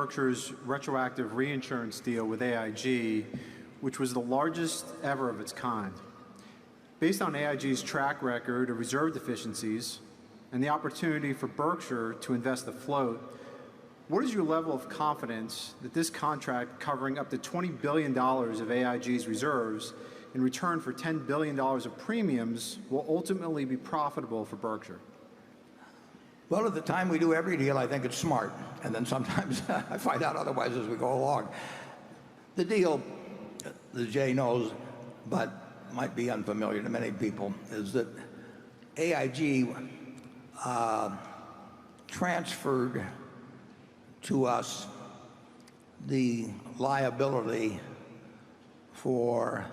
Berkshire's retroactive reinsurance deal with AIG, which was the largest ever of its kind. Based on AIG's track record of reserve deficiencies and the opportunity for Berkshire to invest the float, what is your level of confidence that this contract covering up to $20 billion of AIG's reserves in return for $10 billion of premiums will ultimately be profitable for Berkshire? Well, at the time we do every deal, I think it's smart. And then sometimes I find out otherwise as we go along. The deal, as Jay knows, but might be unfamiliar to many people, is that AIG transferred to us the liability for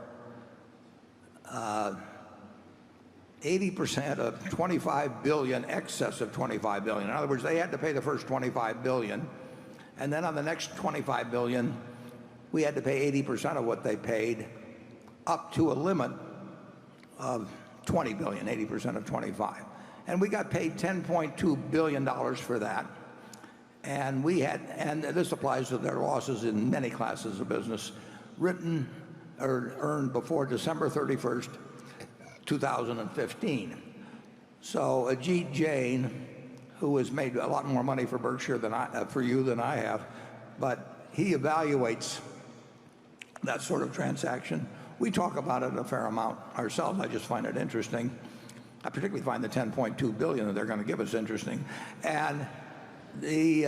80% of $25 billion, excess of $25 billion. In other words, they had to pay the first $25 billion, and then on the next $25 billion, we had to pay 80% of what they paid, up to a limit of $20 billion, 80% of 25. And we got paid $10.2 billion for that. And this applies to their losses in many classes of business, written or earned before December 31st, 2015. So Ajit Jain, who has made a lot more money for Berkshire for you than I have, but he evaluates that sort of transaction. We talk about it a fair amount ourselves. I just find it interesting. I particularly find the $10.2 billion that they're going to give us interesting. And we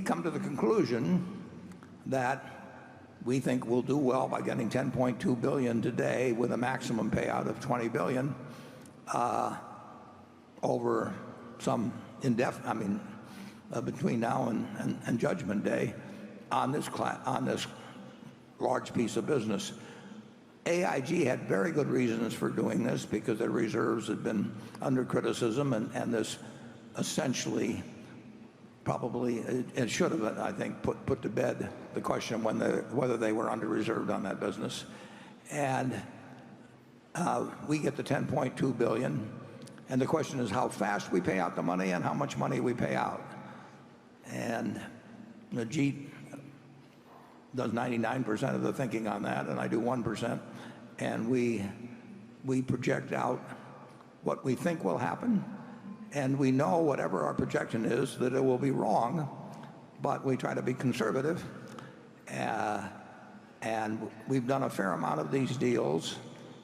come to the conclusion that we think we'll do well by getting $10.2 billion today with a maximum payout of $20 billion over some between now and Judgment Day on this large piece of business. AIG had very good reasons for doing this because their reserves had been under criticism, and this essentially probably it should have, I think, put to bed the question whether they were under-reserved on that business. And we get the $10.2 billion, and the question is how fast we pay out the money and how much money we pay out. And Ajit does 99% of the thinking on that, and I do 1%. And we project out what we think will happen. And we know whatever our projection is that it will be wrong, but we try to be conservative. And we've done a fair amount of these deals.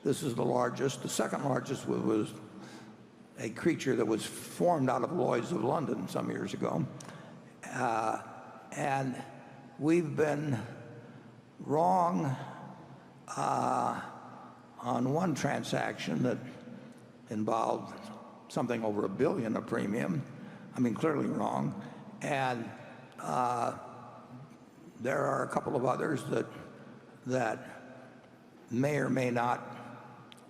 This is the largest. The second largest was a creature that was formed out of Lloyd's of London some years ago. And we've been wrong on one transaction that involved something over $1 billion of premium. I mean, clearly wrong. And there are a couple of others that may or may not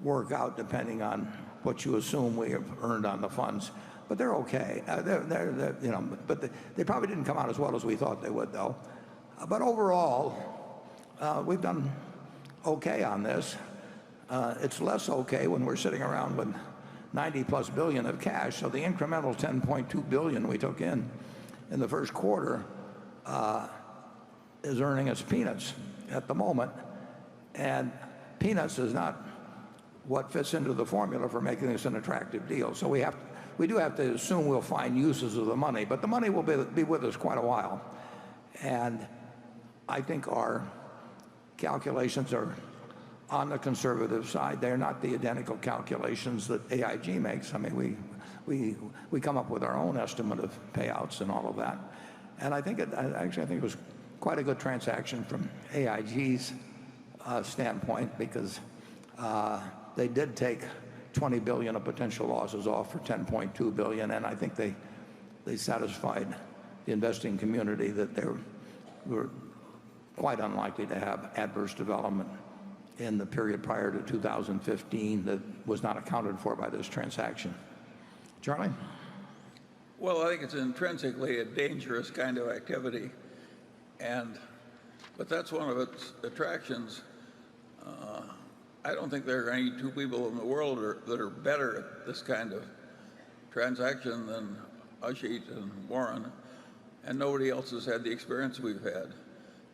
work out depending on what you assume we have earned on the funds. But they're okay. But they probably didn't come out as well as we thought they would, though. But overall, we've done okay on this. It's less okay when we're sitting around with $90+ billion of cash. So the incremental $10.2 billion we took in the first quarter is earning us peanuts at the moment. And peanuts is not what fits into the formula for making this an attractive deal. So we do have to assume we'll find uses of the money, but the money will be with us quite a while. And I think our calculations are on the conservative side. They're not the identical calculations that AIG makes. I mean, we come up with our own estimate of payouts and all of that. And I think it was quite a good transaction from AIG's standpoint, because they did take $20 billion of potential losses off for $10.2 billion, and I think they satisfied the investing community that they were quite unlikely to have adverse development in the period prior to 2015 that was not accounted for by this transaction. Charlie? Well, I think it's intrinsically a dangerous kind of activity, but that's one of its attractions. I don't think there are any two people in the world that are better at this kind of transaction than Ajit and Warren. and nobody else has had the experience we've had.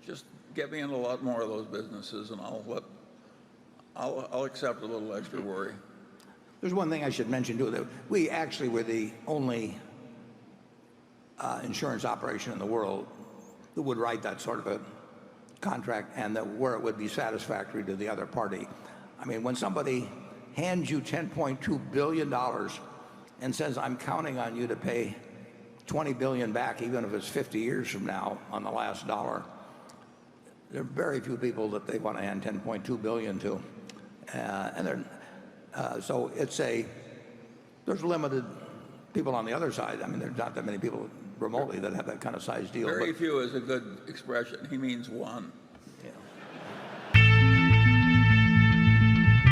Just get me in a lot more of those businesses, and I'll accept a little extra worry. There's one thing I should mention too, that we actually were the only insurance operation in the world that would write that sort of a contract, and that where it would be satisfactory to the other party. I mean, when somebody hands you $10.2 billion and says, I'm counting on you to pay $20 billion back, even if it's 50 years from now on the last dollar, there are very few people that they want to hand $10.2 billion to. So there's limited people on the other side. I mean, there's not that many people remotely that have that kind of size deal. Very few is a good expression. He means one.